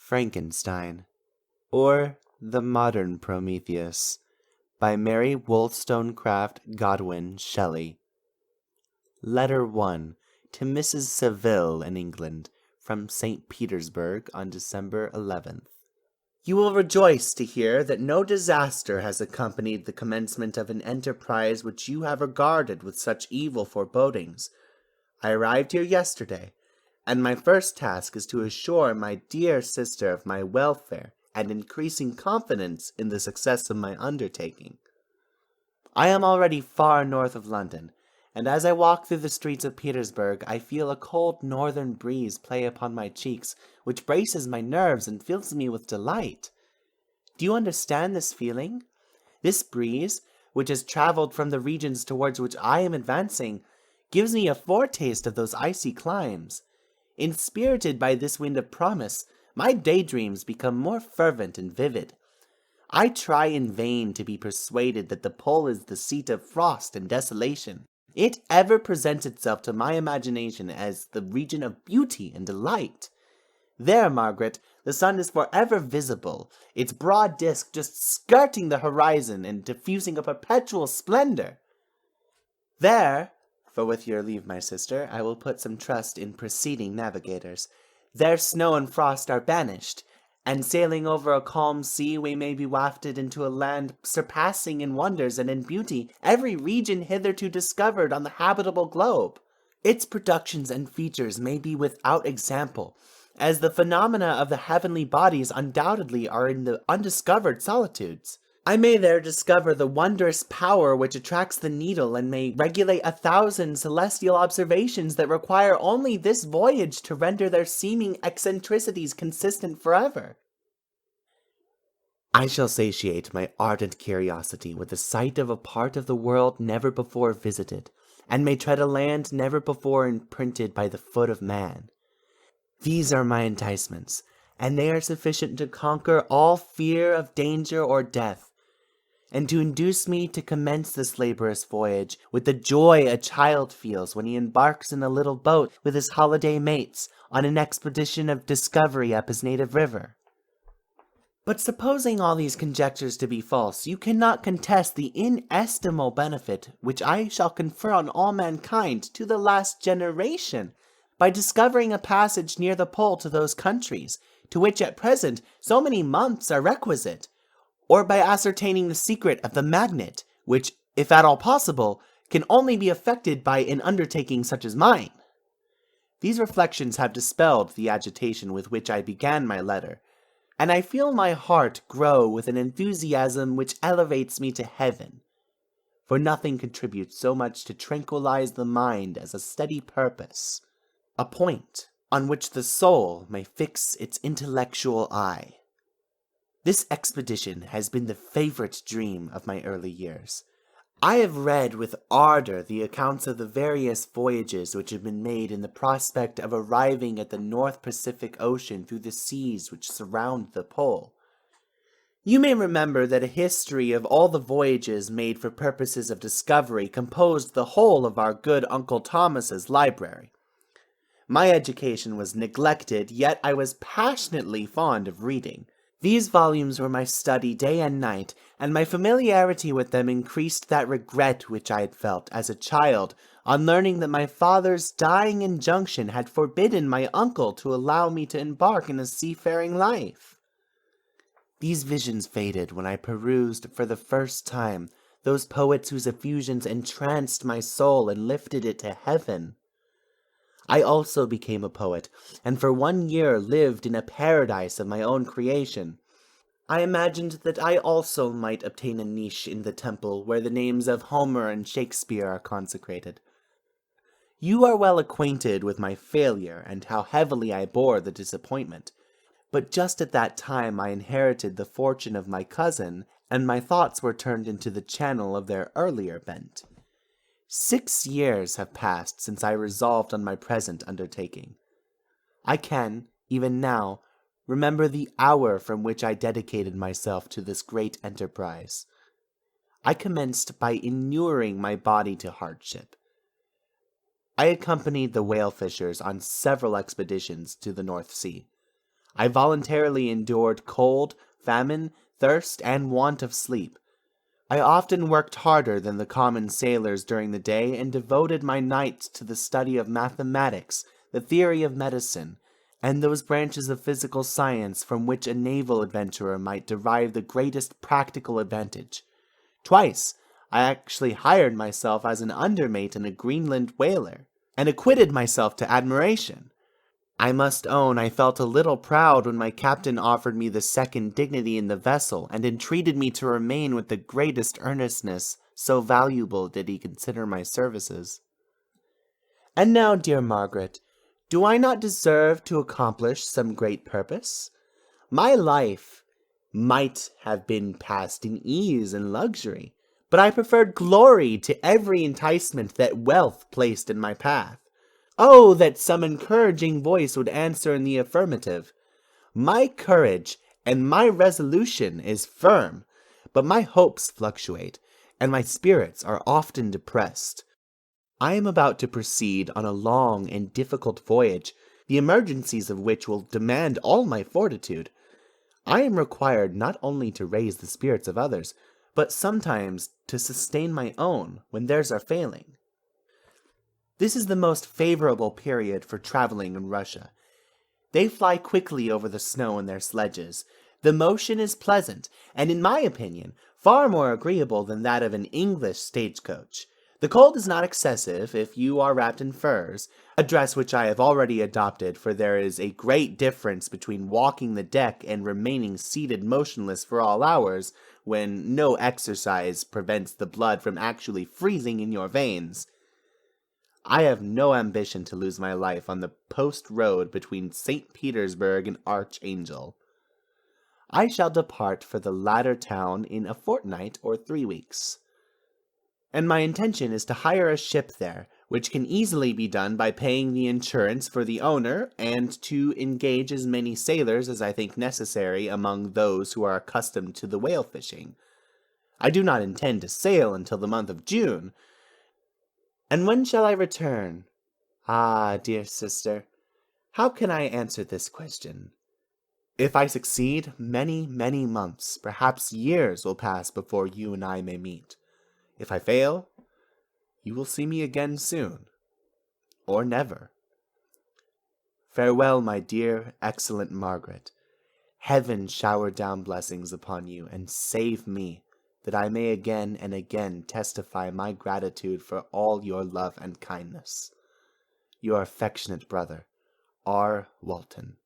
Frankenstein, or The Modern Prometheus, by Mary Wollstonecraft Godwin Shelley. Letter 1 to Mrs. Saville in England, from St. Petersburg on December 11th. You will rejoice to hear that no disaster has accompanied the commencement of an enterprise which you have regarded with such evil forebodings. I arrived here yesterday, and my first task is to assure my dear sister of my welfare and increasing confidence in the success of my undertaking. I am already far north of London, and as I walk through the streets of Petersburg, I feel a cold northern breeze play upon my cheeks, which braces my nerves and fills me with delight. Do you understand this feeling? This breeze, which has traveled from the regions towards which I am advancing, gives me a foretaste of those icy climes. Inspirited by this wind of promise, my daydreams become more fervent and vivid. I try in vain to be persuaded that the pole is the seat of frost and desolation. It ever presents itself to my imagination as the region of beauty and delight. There, Margaret, the sun is forever visible, its broad disk just skirting the horizon and diffusing a perpetual splendor. There, for with your leave, my sister, I will put some trust in preceding navigators, there snow and frost are banished, and sailing over a calm sea we may be wafted into a land surpassing in wonders and in beauty every region hitherto discovered on the habitable globe. Its productions and features may be without example, as the phenomena of the heavenly bodies undoubtedly are in the undiscovered solitudes. I may there discover the wondrous power which attracts the needle, and may regulate 1,000 celestial observations that require only this voyage to render their seeming eccentricities consistent forever. I shall satiate my ardent curiosity with the sight of a part of the world never before visited, and may tread a land never before imprinted by the foot of man. These are my enticements, and they are sufficient to conquer all fear of danger or death, and to induce me to commence this laborious voyage with the joy a child feels when he embarks in a little boat with his holiday mates on an expedition of discovery up his native river. But supposing all these conjectures to be false, you cannot contest the inestimable benefit which I shall confer on all mankind to the last generation, by discovering a passage near the pole to those countries, to which at present so many months are requisite, or by ascertaining the secret of the magnet, which, if at all possible, can only be effected by an undertaking such as mine. These reflections have dispelled the agitation with which I began my letter, and I feel my heart grow with an enthusiasm which elevates me to heaven. For nothing contributes so much to tranquilize the mind as a steady purpose, a point on which the soul may fix its intellectual eye. This expedition has been the favorite dream of my early years. I have read with ardor the accounts of the various voyages which have been made in the prospect of arriving at the North Pacific Ocean through the seas which surround the pole. You may remember that a history of all the voyages made for purposes of discovery composed the whole of our good Uncle Thomas's library. My education was neglected, yet I was passionately fond of reading. These volumes were my study day and night, and my familiarity with them increased that regret which I had felt as a child on learning that my father's dying injunction had forbidden my uncle to allow me to embark in a seafaring life. These visions faded when I perused for the first time those poets whose effusions entranced my soul and lifted it to heaven. I also became a poet, and for 1 year lived in a paradise of my own creation. I imagined that I also might obtain a niche in the temple where the names of Homer and Shakespeare are consecrated. You are well acquainted with my failure and how heavily I bore the disappointment, but just at that time I inherited the fortune of my cousin, and my thoughts were turned into the channel of their earlier bent. 6 years have passed since I resolved on my present undertaking. I can, even now, remember the hour from which I dedicated myself to this great enterprise. I commenced by inuring my body to hardship. I accompanied the whale fishers on several expeditions to the North Sea. I voluntarily endured cold, famine, thirst, and want of sleep. I often worked harder than the common sailors during the day and devoted my nights to the study of mathematics, the theory of medicine, and those branches of physical science from which a naval adventurer might derive the greatest practical advantage. Twice, I actually hired myself as an undermate in a Greenland whaler, and acquitted myself to admiration. I must own I felt a little proud when my captain offered me the second dignity in the vessel, and entreated me to remain with the greatest earnestness, so valuable did he consider my services. And now, dear Margaret, do I not deserve to accomplish some great purpose? My life might have been passed in ease and luxury, but I preferred glory to every enticement that wealth placed in my path. Oh, that some encouraging voice would answer in the affirmative. My courage and my resolution is firm, but my hopes fluctuate, and my spirits are often depressed. I am about to proceed on a long and difficult voyage, the emergencies of which will demand all my fortitude. I am required not only to raise the spirits of others, but sometimes to sustain my own when theirs are failing. This is the most favorable period for traveling in Russia. They fly quickly over the snow in their sledges. The motion is pleasant, and in my opinion, far more agreeable than that of an English stagecoach. The cold is not excessive if you are wrapped in furs, a dress which I have already adopted, for there is a great difference between walking the deck and remaining seated motionless for all hours, when no exercise prevents the blood from actually freezing in your veins. I have no ambition to lose my life on the post road between St. Petersburg and Archangel. I shall depart for the latter town in a fortnight or 3 weeks, and my intention is to hire a ship there, which can easily be done by paying the insurance for the owner, and to engage as many sailors as I think necessary among those who are accustomed to the whale fishing. I do not intend to sail until the month of June. And when shall I return? Ah, dear sister, how can I answer this question? If I succeed, many, many months, perhaps years, will pass before you and I may meet. If I fail, you will see me again soon, or never. Farewell, my dear, excellent Margaret. Heaven shower down blessings upon you, and save me, that I may again and again testify my gratitude for all your love and kindness. Your affectionate brother, R. Walton.